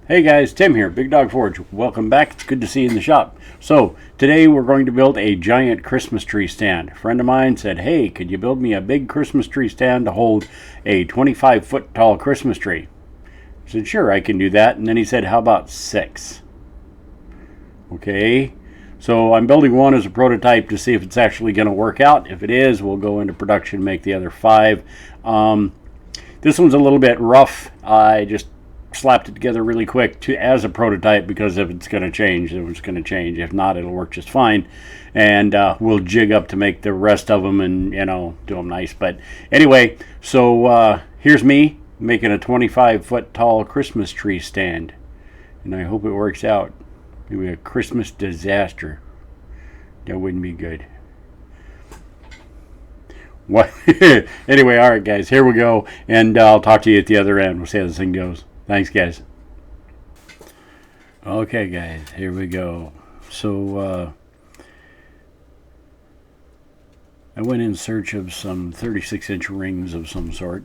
Hey guys, Tim here, Big Dog Forge. Welcome back. It's good to see you in the shop. So, today we're going to build a giant Christmas tree stand. A friend of mine said, hey, could you build me a big Christmas tree stand to hold a 25-foot tall Christmas tree? I said, sure, I can do that. And then he said, how about 6? Okay, so I'm building one as a prototype to see if it's actually going to work out. If it is, we'll go into production and make the other 5. This one's a little bit rough. I just slapped it together really quick as a prototype, because if it's going to change, it's going to change. If not, it'll work just fine, and we'll jig up to make the rest of them and do them nice. But anyway, so here's me making a 25-foot tall Christmas tree stand, and I hope it works out. It'll be a Christmas disaster. That wouldn't be good. What? Anyway, all right guys, here we go, and I'll talk to you at the other end. We'll see how this thing goes. Thanks, guys. Okay, guys, here we go. So, I went in search of some 36-inch rings of some sort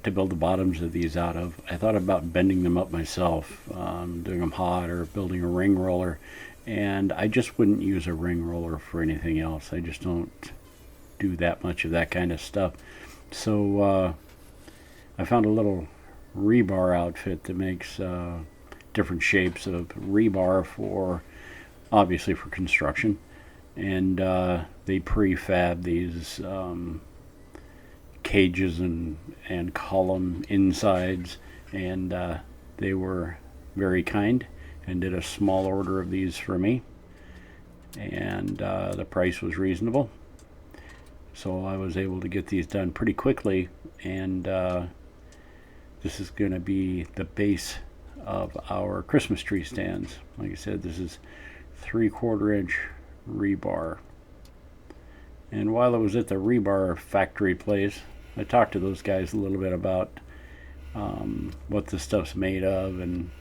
to build the bottoms of these out of. I thought about bending them up myself, doing them hot, or building a ring roller, and I just wouldn't use a ring roller for anything else. I just don't do that much of that kind of stuff. So, I found a little rebar outfit that makes different shapes of rebar for, obviously, for construction, and they prefab these cages and column insides, and they were very kind and did a small order of these for me, and the price was reasonable, so I was able to get these done pretty quickly. And this is going to be the base of our Christmas tree stands. Like I said, this is 3/4-inch rebar. And while I was at the rebar factory place, I talked to those guys a little bit about what this stuff's made of, and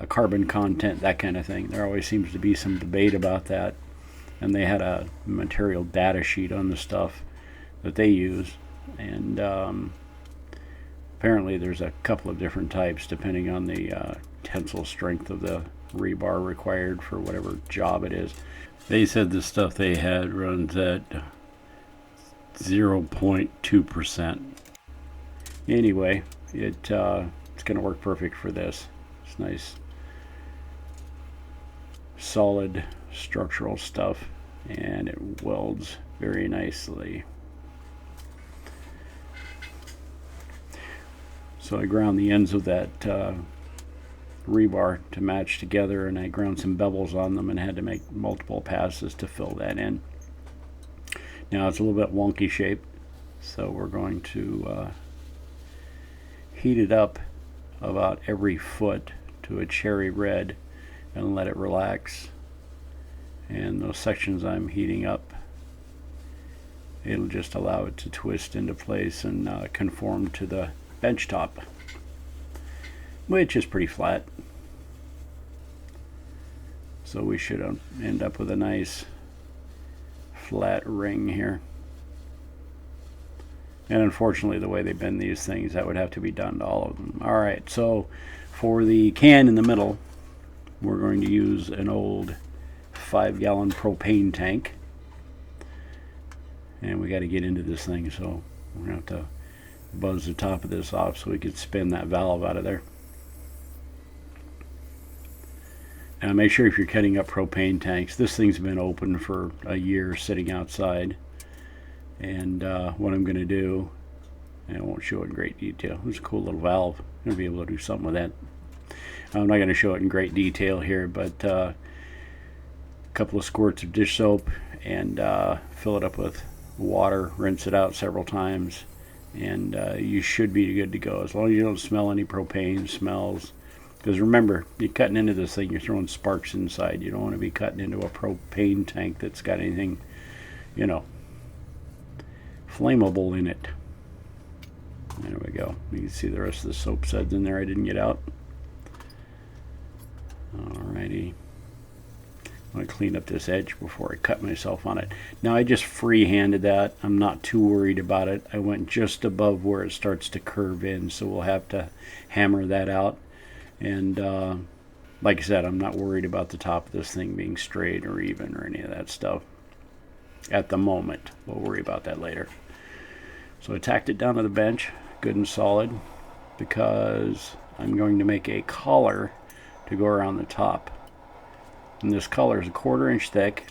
carbon content, that kind of thing. There always seems to be some debate about that. And they had a material data sheet on the stuff that they use. And apparently there's a couple of different types depending on the tensile strength of the rebar required for whatever job it is. They said the stuff they had runs at 0.2%. Anyway, it's going to work perfect for this. It's nice, solid structural stuff, and it welds very nicely. So I ground the ends of that rebar to match together, and I ground some bevels on them and had to make multiple passes to fill that in. Now it's a little bit wonky shape, so we're going to heat it up about every foot to a cherry red and let it relax. And those sections I'm heating up, it'll just allow it to twist into place and conform to the bench top, which is pretty flat. So we should end up with a nice flat ring here. And unfortunately, the way they bend these things, that would have to be done to all of them. Alright, so for the can in the middle, we're going to use an old 5-gallon propane tank. And we got to get into this thing, so we're going to have to buzz the top of this off so we could spin that valve out of there. Now make sure if you're cutting up propane tanks, this thing's been open for a year sitting outside. And what I'm going to do, and I won't show it in great detail, it's a cool little valve. I'm going to be able to do something with that. I'm not going to show it in great detail here, but a couple of squirts of dish soap, and fill it up with water, rinse it out several times, and you should be good to go, as long as you don't smell any propane smells. Because remember, you're cutting into this thing, you're throwing sparks inside. You don't want to be cutting into a propane tank that's got anything, flammable in it. There we go. You can see the rest of the soap suds in there I didn't get out. Alrighty. I'm going to clean up this edge before I cut myself on it. Now I just free-handed that. I'm not too worried about it. I went just above where it starts to curve in, so we'll have to hammer that out. And like I said, I'm not worried about the top of this thing being straight or even or any of that stuff at the moment. We'll worry about that later. So I tacked it down to the bench, good and solid, because I'm going to make a collar to go around the top. And this collar is 1/4 inch thick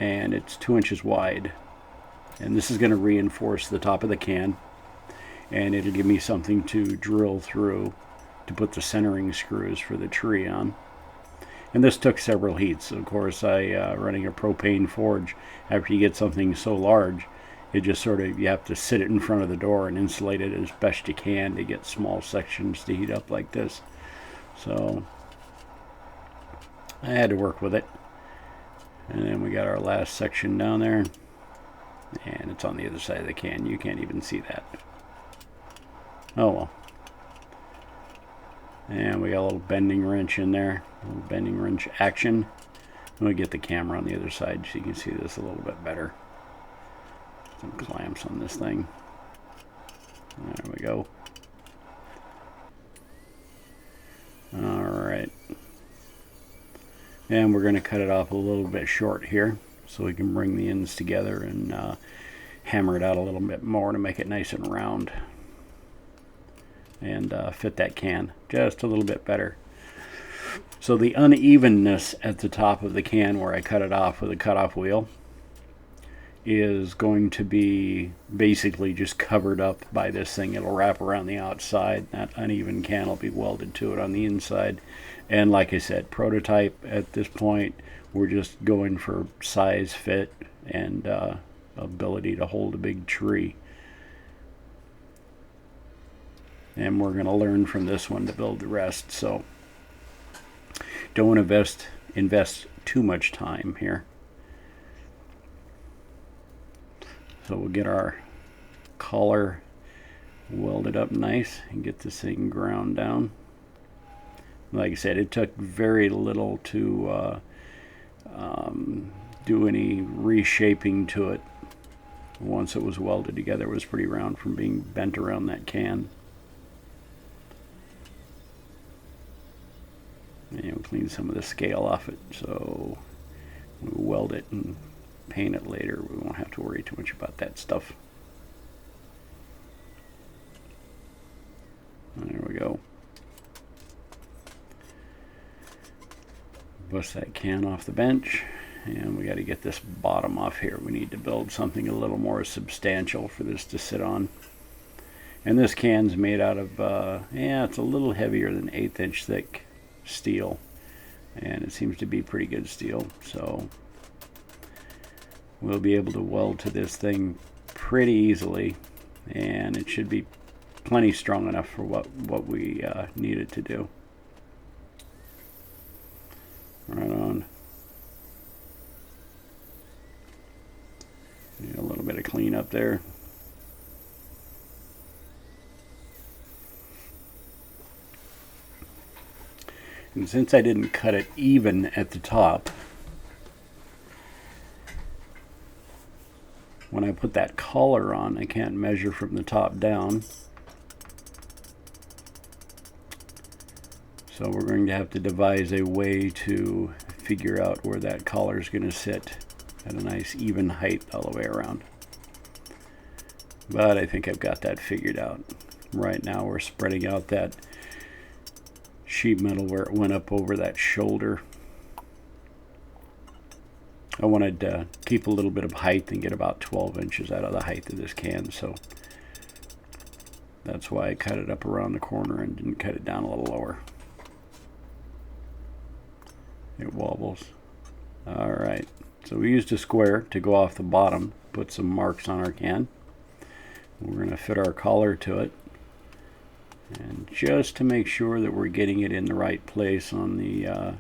and it's 2 inches wide. And this is going to reinforce the top of the can, and it'll give me something to drill through to put the centering screws for the tree on. And this took several heats. Of course, running a propane forge, after you get something so large, it just sort of, you have to sit it in front of the door and insulate it as best you can to get small sections to heat up like this. So I had to work with it. And then we got our last section down there, and it's on the other side of the can. You can't even see that. Oh well. And we got a little bending wrench in there, a little bending wrench action. I'm going to get the camera on the other side so you can see this a little bit better. Some clamps on this thing. There we go. Alright. And we're going to cut it off a little bit short here so we can bring the ends together and hammer it out a little bit more to make it nice and round. And fit that can just a little bit better. So the unevenness at the top of the can where I cut it off with a cutoff wheel is going to be basically just covered up by this thing. It'll wrap around the outside. That uneven can will be welded to it on the inside. And like I said, prototype at this point, we're just going for size, fit, and ability to hold a big tree. And we're going to learn from this one to build the rest. So don't invest too much time here. So we'll get our collar welded up nice and get this thing ground down. Like I said, it took very little to do any reshaping to it. Once it was welded together, it was pretty round from being bent around that can. And we'll clean some of the scale off it, so we'll weld it and paint it later. We won't have to worry too much about that stuff. There we go. Bust that can off the bench, and we got to get this bottom off here. We need to build something a little more substantial for this to sit on. And this can's made out of, yeah, it's a little heavier than 1/8 inch thick steel, and it seems to be pretty good steel, so we'll be able to weld to this thing pretty easily, and it should be plenty strong enough for what we need it to do. Right on. Need a little bit of cleanup there. And since I didn't cut it even at the top, when I put that collar on, I can't measure from the top down. So we're going to have to devise a way to figure out where that collar is going to sit at a nice even height all the way around. But I think I've got that figured out. Right now we're spreading out that sheet metal where it went up over that shoulder. I wanted to keep a little bit of height and get about 12 inches out of the height of this can, so that's why I cut it up around the corner and didn't cut it down a little lower. It wobbles. Alright, so we used a square to go off the bottom, put some marks on our can. We're going to fit our collar to it. And just to make sure that we're getting it in the right place on the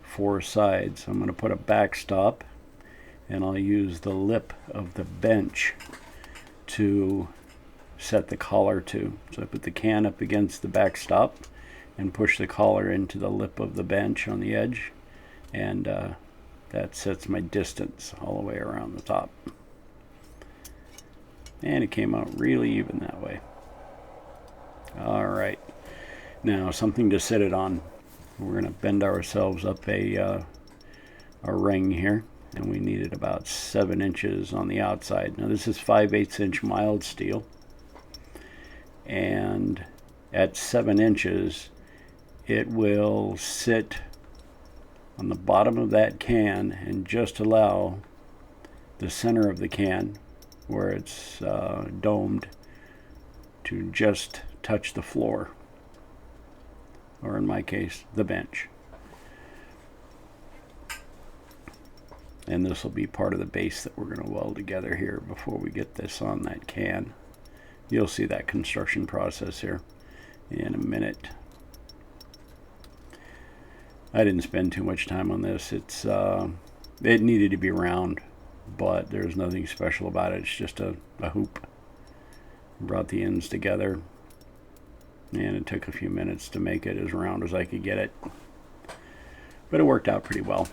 4 sides, I'm going to put a backstop, and I'll use the lip of the bench to set the collar to. So I put the can up against the backstop and push the collar into the lip of the bench on the edge, and that sets my distance all the way around the top. And it came out really even that way. Alright, Now, something to sit it on. We're going to bend ourselves up a ring here, and we need it about 7 inches on the outside. Now this is 5/8 inch mild steel, and at 7 inches it will sit on the bottom of that can and just allow the center of the can, where it's domed, to just touch the floor, or in my case, the bench. And this will be part of the base that we're going to weld together here before we get this on that can. You'll see that construction process here in a minute. I didn't spend too much time on this. It needed to be round, but there's nothing special about it. It's just a hoop. Brought the ends together, and it took a few minutes to make it as round as I could get it, but it worked out pretty well.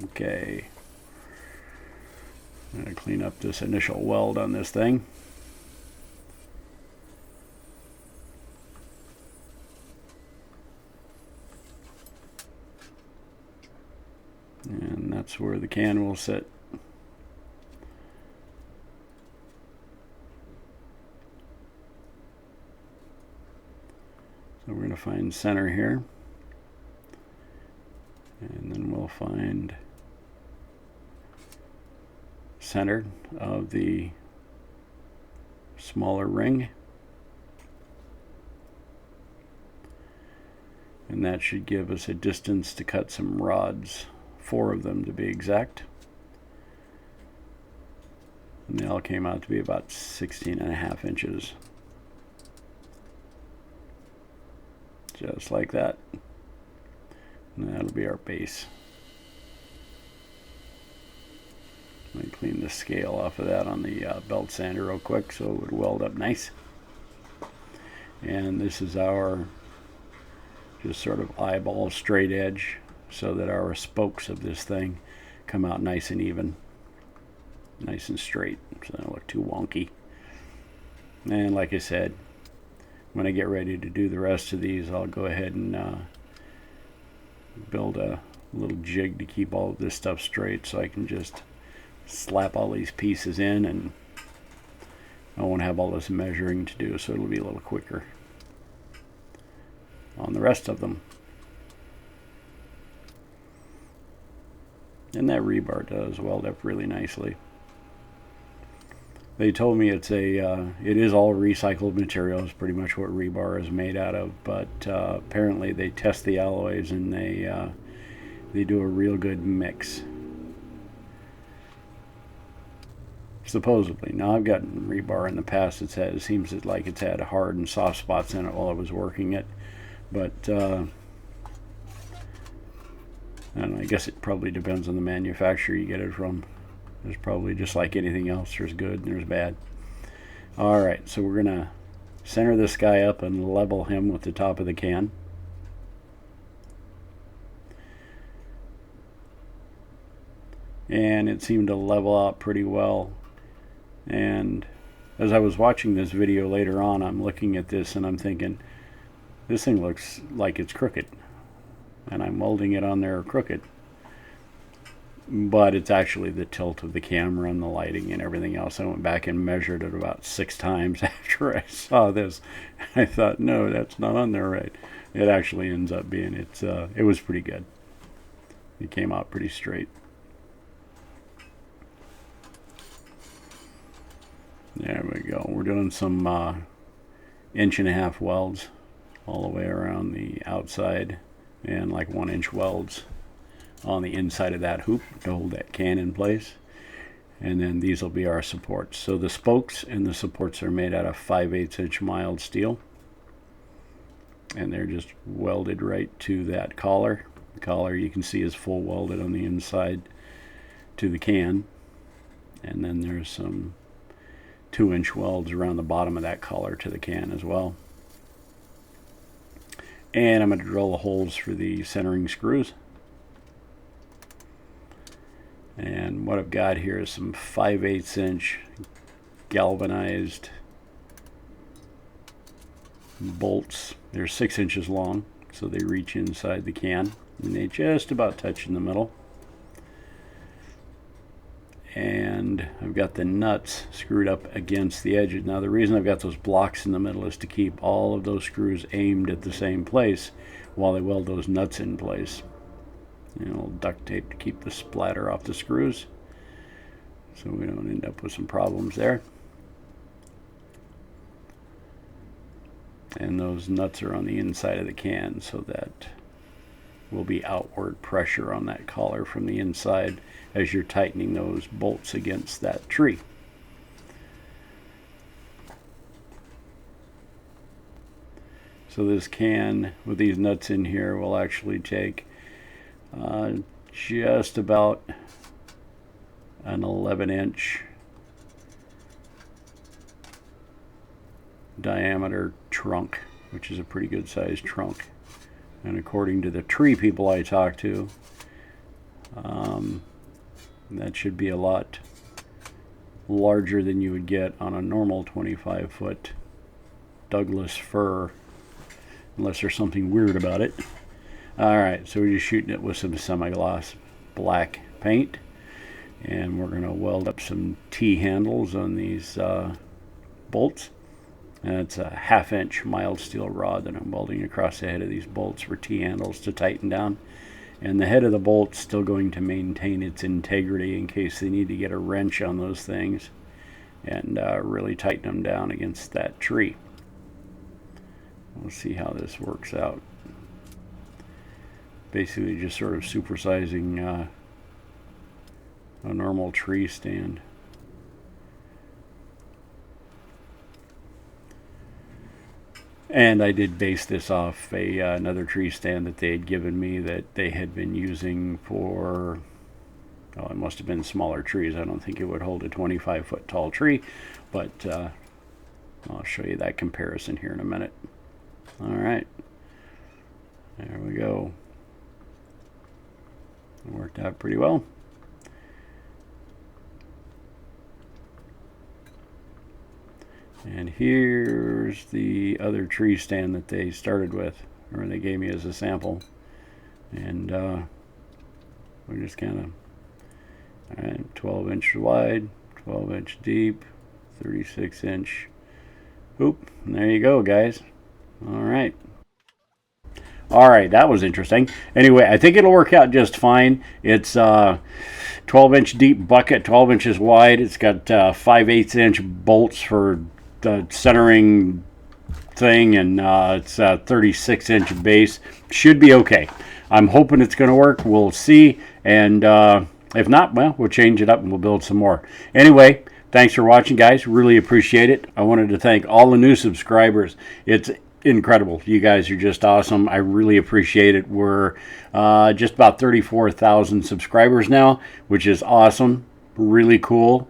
Okay, I'm going to clean up this initial weld on this thing. And that's where the can will sit. So we're going to find center here, and then we'll find center of the smaller ring, and that should give us a distance to cut some rods, 4 of them to be exact, and they all came out to be about 16.5 inches, just like that. And that'll be our base. Let me clean the scale off of that on the belt sander real quick so it would weld up nice. And this is our just sort of eyeball straight edge, so that our spokes of this thing come out nice and even, nice and straight, so they don't look too wonky. And like I said, when I get ready to do the rest of these, I'll go ahead and build a little jig to keep all of this stuff straight, so I can just slap all these pieces in, and I won't have all this measuring to do, so it'll be a little quicker on the rest of them. And that rebar does weld up really nicely. They told me it is all recycled materials, pretty much what rebar is made out of, but apparently they test the alloys, and they do a real good mix, supposedly. Now, I've gotten rebar in the past it seems like it's had hard and soft spots in it while I was working it, but I don't know, I guess it probably depends on the manufacturer you get it from. There's probably, just like anything else, there's good and there's bad. Alright, so we're going to center this guy up and level him with the top of the can. And it seemed to level out pretty well. And as I was watching this video later on, I'm looking at this and I'm thinking, this thing looks like it's crooked. And I'm welding it on there crooked. But it's actually the tilt of the camera and the lighting and everything else. I went back and measured it about 6 times after I saw this. I thought, no, that's not on there right. It actually ends up being, it was pretty good. It came out pretty straight. There we go. We're doing some 1.5 inch welds all the way around the outside, and like 1-inch welds on the inside of that hoop to hold that can in place. And then these will be our supports. So the spokes and the supports are made out of 5/8 inch mild steel, and they're just welded right to that collar. The collar, you can see, is full welded on the inside to the can, and then there's some 2-inch welds around the bottom of that collar to the can as well. And I'm going to drill the holes for the centering screws. And what I've got here is some 5/8 inch galvanized bolts. They're 6 inches long, so they reach inside the can, and they just about touch in the middle. And I've got the nuts screwed up against the edges. Now the reason I've got those blocks in the middle is to keep all of those screws aimed at the same place while they weld those nuts in place. You know, duct tape to keep the splatter off the screws so we don't end up with some problems there. And those nuts are on the inside of the can, so that will be outward pressure on that collar from the inside as you're tightening those bolts against that tree. So this can with these nuts in here will actually take just about an 11-inch diameter trunk, which is a pretty good sized trunk. And according to the tree people I talked to, that should be a lot larger than you would get on a normal 25-foot Douglas fir, unless there's something weird about it. Alright, so we're just shooting it with some semi-gloss black paint, and we're going to weld up some T-handles on these bolts. And it's a 1/2-inch mild steel rod that I'm welding across the head of these bolts for T-handles to tighten down. And the head of the bolt's still going to maintain its integrity in case they need to get a wrench on those things and really tighten them down against that tree. We'll see how this works out. Basically just sort of supersizing a normal tree stand. And I did base this off another tree stand that they had given me that they had been using for, oh, it must have been smaller trees. I don't think it would hold a 25-foot tall tree, but I'll show you that comparison here in a minute. All right, there we go. It worked out pretty well. And here's the other tree stand that they started with, or they gave me as a sample. And we're just kind of, all right, 12 inch wide, 12 inch deep, 36 inch hoop. And there you go, guys. All right. All right, that was interesting. Anyway, I think it'll work out just fine. It's 12-inch deep bucket, 12 inches wide. It's got 5/8-inch bolts for the centering thing, and it's a 36-inch base. Should be okay. I'm hoping it's going to work. We'll see. And if not, well, we'll change it up and we'll build some more. Anyway, thanks for watching, guys. Really appreciate it. I wanted to thank all the new subscribers. It's incredible. You guys are just awesome. I really appreciate it. We're just about 34,000 subscribers now, which is awesome. Really cool.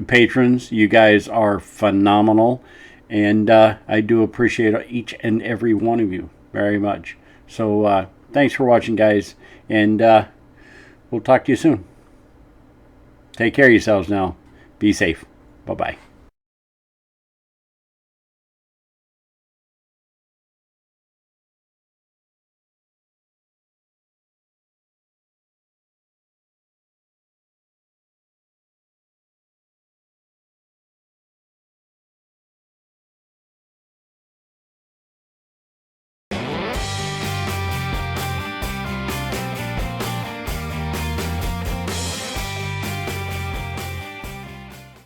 Patrons, you guys are phenomenal, and I do appreciate each and every one of you very much. So thanks for watching, guys, and we'll talk to you soon. Take care of yourselves now. Be safe. Bye-bye.